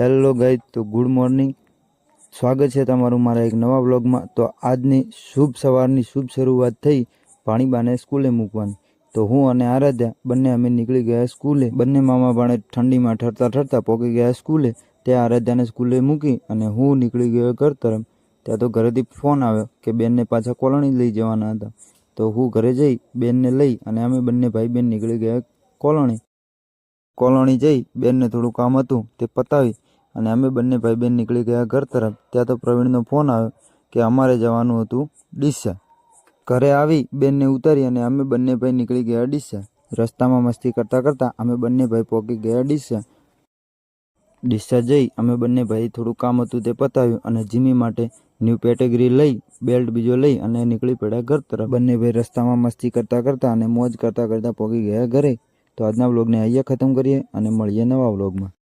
Hello guys, તો good morning. સ્વાગત છે તમારું મારા એક નવા વ્લોગમાં. તો આજની શુભ સવારની શુભ શરૂઆત થઈ ભાણીબાને સ્કૂલે મૂકવાની. તો હું અને આરાધ્યા બંને અમે નીકળી ગયા સ્કૂલે. બંને મામા ભાણે ઠંડીમાં ઠરતા ઠરતા પહોંચી ગયા સ્કૂલે. ત્યાં આરાધ્યાને સ્કૂલે મૂકી અને હું નીકળી ગયો ઘર તરફ. ત્યાં તો ઘરેથી ફોન આવ્યો કે બેનને પાછા કોલોની લઈ જવાના હતા. તો હું ઘરે જઈ બેનને લઈ અને અમે બંને ભાઈ બેન નીકળી ગયા કોલોની જઈ બેનને થોડું કામ હતું તે પતાવી અને અમે બંને ભાઈ બેન નીકળી ગયા ઘર તરફ. ત્યાં તો પ્રવીણનો ફોન આવ્યો કે અમારે જવાનું હતું ડીસા. ઘરે આવી બેનને ઉતારી અને અમે બંને ભાઈ નીકળી ગયા ડીસા. રસ્તામાં મસ્તી કરતાં કરતાં અમે બંને ભાઈ પહોંચી ગયા ડીસા. જઈ અમે બંને ભાઈ થોડું કામ હતું તે પતાવ્યું અને જીમી માટે ન્યૂ પેટેગરી લઈ બેલ્ટ બીજો લઈ અને નીકળી પડ્યા ઘર તરફ. બંને ભાઈ રસ્તામાં મસ્તી કરતાં કરતાં અને મોજ કરતાં કરતાં પહોંચી ગયા ઘરે. તો આજના વ્લોગને અહીંયા ખતમ કરીએ અને મળીએ નવા વ્લોગમાં.